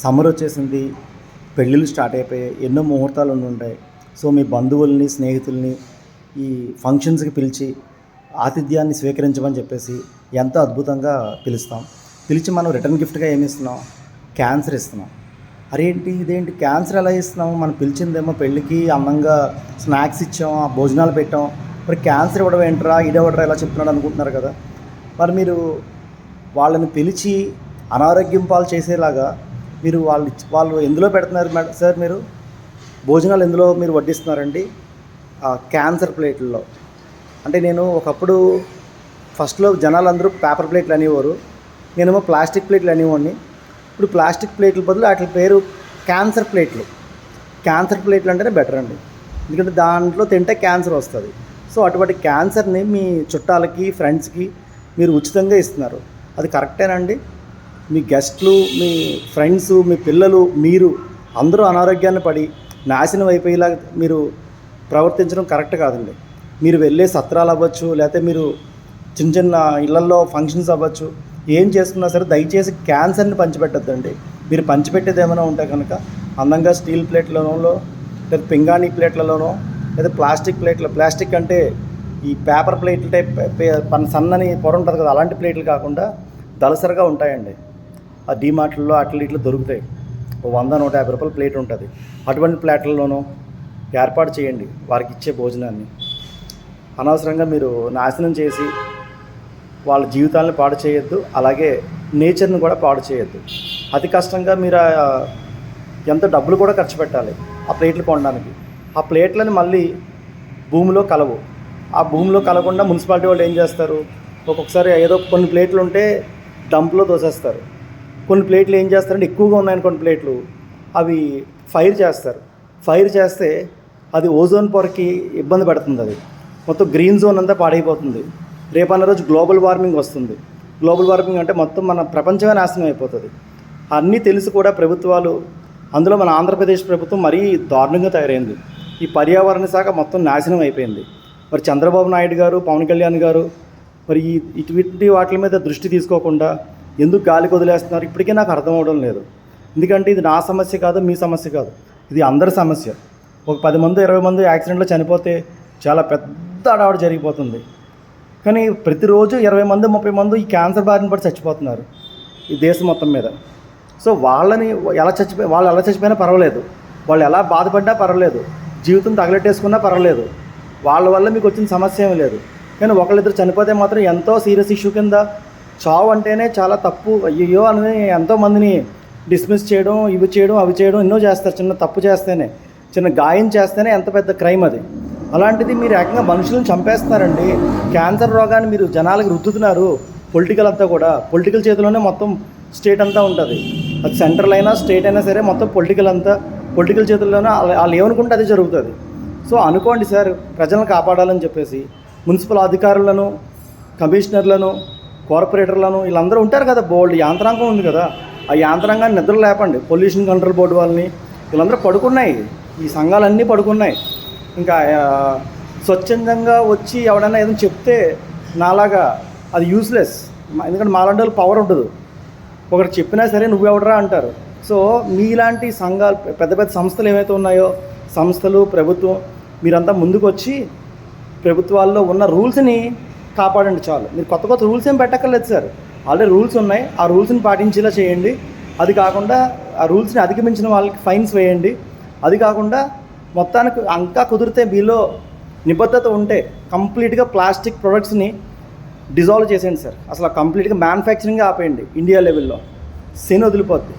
Summer వచ్చేసింది, పెళ్ళిళ్ళు start అయిపోయాయి, ఎన్నో ముహూర్తాలు ఉంటాయి. సో మీ బంధువుల్ని, స్నేహితుల్ని ఈ ఫంక్షన్స్కి పిలిచి ఆతిథ్యాన్ని స్వీకరించమని చెప్పేసి ఎంతో అద్భుతంగా పిలుస్తాం. పిలిచి మనం రిటర్న్ గిఫ్ట్గా ఏమి ఇస్తున్నాం? క్యాన్సర్ ఇస్తున్నాం. అరేంటి ఇదేంటి క్యాన్సర్ ఎలా ఇస్తున్నాం? మనం పిలిచిందేమో పెళ్ళికి అందంగా స్నాక్స్ ఇచ్చాం, భోజనాలు పెట్టాం, మరి క్యాన్సర్ ఇవ్వడం ఏంట్రా, ఇడవడరా ఇలా చెప్తున్నాడు అనుకుంటున్నారు కదా. మరి మీరు వాళ్ళని పిలిచి అనారోగ్యం పాలు చేసేలాగా మీరు వాళ్ళు ఎందులో పెడుతున్నారు సార్? మీరు భోజనాలు ఎందులో మీరు వడ్డిస్తున్నారండి? క్యాన్సర్ ప్లేట్లలో. అంటే నేను ఒకప్పుడు ఫస్ట్లో జనాలందరూ పేపర్ ప్లేట్లు అనేవారు, నేనేమో ప్లాస్టిక్ ప్లేట్లు అనేవాడిని. ఇప్పుడు ప్లాస్టిక్ ప్లేట్ల బదులు వాటి పేరు క్యాన్సర్ ప్లేట్లు. క్యాన్సర్ ప్లేట్లు అంటేనే బెటర్ అండి, ఎందుకంటే దాంట్లో తింటే క్యాన్సర్ వస్తుంది. సో అటువంటి క్యాన్సర్ని మీ చుట్టాలకి, ఫ్రెండ్స్కి మీరు ఉచితంగా ఇస్తున్నారు. అది కరెక్టేనండి? మీ గెస్ట్లు, మీ ఫ్రెండ్స్, మీ పిల్లలు, మీరు అందరూ అనారోగ్యాన్ని పడి నాశనం అయిపోయేలా మీరు ప్రవర్తించడం కరెక్ట్ కాదండి. మీరు వెళ్ళే సత్రాలు అవ్వచ్చు, లేకపోతే మీరు చిన్న చిన్న ఇళ్లల్లో ఫంక్షన్స్ అవ్వచ్చు, ఏం చేసుకున్నా సరే దయచేసి క్యాన్సర్ని పంచిపెట్టద్దండి. మీరు పంచిపెట్టేది ఏమైనా ఉంటే కనుక అందంగా స్టీల్ ప్లేట్లలోనో, లేదా పింగాణీ ప్లేట్లలోనో, లేదా ప్లాస్టిక్ అంటే ఈ పేపర్ ప్లేట్లు టైప్ సన్నని పొర ఉంటుంది కదా, అలాంటి ప్లేట్లు కాకుండా దళసరిగా ఉంటాయండి. ఆ డీమార్ట్లలో అట్లా ఇట్లా దొరుకుతాయి, 100-150 రూపాయల ప్లేట్ ఉంటుంది. అటువంటి ప్లేట్లలోనూ ఏర్పాటు చేయండి వారికి ఇచ్చే భోజనాన్ని. అనవసరంగా మీరు నాశనం చేసి వాళ్ళ జీవితాలను పాడు చేయొద్దు, అలాగే నేచర్ని కూడా పాడు చేయొద్దు. అతి కష్టంగా మీరు ఎంత డబ్బులు కూడా ఖర్చు పెట్టాలి ఆ ప్లేట్లు కొనడానికి. ఆ ప్లేట్లని మళ్ళీ భూమిలో కలవు. ఆ భూమిలో కలగకుండా మున్సిపాలిటీ వాళ్ళు ఏం చేస్తారు, ఒక్కొక్కసారి ఏదో కొన్ని ప్లేట్లు ఉంటే డంప్లో తోసేస్తారు. కొన్ని ప్లేట్లు ఏం చేస్తారంటే ఎక్కువగా ఉన్నాయని కొన్ని ప్లేట్లు అవి ఫైర్ చేస్తే అది ఓజోన్ పొరకి ఇబ్బంది పెడుతుంది. అది మొత్తం గ్రీన్ జోన్ అంతా పాడైపోతుంది. రేపన్న రోజు గ్లోబల్ వార్మింగ్ వస్తుంది. గ్లోబల్ వార్మింగ్ అంటే మొత్తం మన ప్రపంచమే నాశనం అయిపోతుంది. అన్నీ తెలిసి కూడా ప్రభుత్వాలు, అందులో మన ఆంధ్రప్రదేశ్ ప్రభుత్వం మరీ దారుణంగా తయారైంది. ఈ పర్యావరణ శాఖ మొత్తం నాశనం అయిపోయింది. మరి చంద్రబాబు నాయుడు గారు, పవన్ కళ్యాణ్ గారు మరి ఇటువంటి వాటి మీద దృష్టి తీసుకోకుండా ఎందుకు గాలికి వదిలేస్తున్నారు ఇప్పటికీ నాకు అర్థం అవడం లేదు. ఎందుకంటే ఇది నా సమస్య కాదు, మీ సమస్య కాదు, ఇది అందరి సమస్య. ఒక 10 మంది 20 మంది యాక్సిడెంట్లో చనిపోతే చాలా పెద్ద అడావిడి జరిగిపోతుంది. కానీ ప్రతిరోజు 20 మంది 30 మంది ఈ క్యాన్సర్ బారిన పడి చచ్చిపోతున్నారు ఈ దేశం మొత్తం మీద. సో వాళ్ళు ఎలా చచ్చిపోయినా పర్వాలేదు, వాళ్ళు ఎలా బాధపడ్డా పర్వాలేదు, జీవితం తగలెట్టేసుకున్నా పర్వాలేదు, వాళ్ళ వల్ల మీకు వచ్చిన సమస్య ఏమీ లేదు. కానీ ఒకళ్ళిద్దరు చనిపోతే మాత్రం ఎంతో సీరియస్ ఇష్యూ కింద, చావు అంటేనే చాలా తప్పు, అయ్యో అని ఎంతోమందిని డిస్మిస్ చేయడం, ఇవి చేయడం, అవి చేయడం ఎన్నో చేస్తారు. చిన్న తప్పు చేస్తేనే, చిన్న గాయం చేస్తేనే ఎంత పెద్ద క్రైమ్ అది. అలాంటిది మీరు ఏకంగా మనుషులను చంపేస్తున్నారండి. క్యాన్సర్ రోగాన్ని మీరు జనాలకు రుద్దుతున్నారు. పొలిటికల్ చేతిలోనే మొత్తం స్టేట్ అంతా ఉంటుంది. అది సెంట్రల్ అయినా స్టేట్ అయినా సరే మొత్తం పొలిటికల్ చేతుల్లోనే వాళ్ళు ఏమనుకుంటే అది జరుగుతుంది. సో అనుకోండి సార్, ప్రజలను కాపాడాలని చెప్పేసి మున్సిపల్ అధికారులను, కమిషనర్లను, కార్పొరేటర్లను వీళ్ళందరూ ఉంటారు కదా, బోల్డ్ యాంత్రాంగం ఉంది కదా, ఆ యాంత్రాంగాన్ని నిద్ర లేపండి. పొల్యూషన్ కంట్రోల్ బోర్డు వాళ్ళని వీళ్ళందరూ పడుకున్నాయి, ఈ సంఘాలన్నీ పడుకున్నాయి. ఇంకా స్వచ్ఛందంగా వచ్చి ఎవడైనా ఏదైనా చెప్తే నాలాగా అది యూస్లెస్, ఎందుకంటే మాలాంటి వాళ్ళు పవర్ ఉండదు. ఒకటి చెప్పినా సరే నువ్వెవడరా అంటారు. సో మీలాంటి సంఘాలు, పెద్ద పెద్ద సంస్థలు ఏవైతే ఉన్నాయో, సంస్థలు, ప్రభుత్వం, మీరంతా ముందుకు వచ్చి ప్రభుత్వాల్లో ఉన్న రూల్స్ని కాపాడండి చాలు. మీరు కొత్త రూల్స్ ఏం పెట్టక్కర్లేదు సార్, ఆల్రెడీ రూల్స్ ఉన్నాయి, ఆ రూల్స్ని పాటించేలా చేయండి. అది కాకుండా ఆ రూల్స్ని అధిగమించిన వాళ్ళకి ఫైన్స్ వేయండి. అది కాకుండా మొత్తానికి ఇంకా కుదిరితే మీలో నిబద్ధత ఉంటే కంప్లీట్గా ప్లాస్టిక్ ప్రొడక్ట్స్ని డిజాల్వ్ చేసేయండి సార్. అసలు కంప్లీట్గా మ్యానుఫ్యాక్చరింగ్ ఆపేయండి ఇండియా లెవెల్లో. శని వదిలిపోద్ది.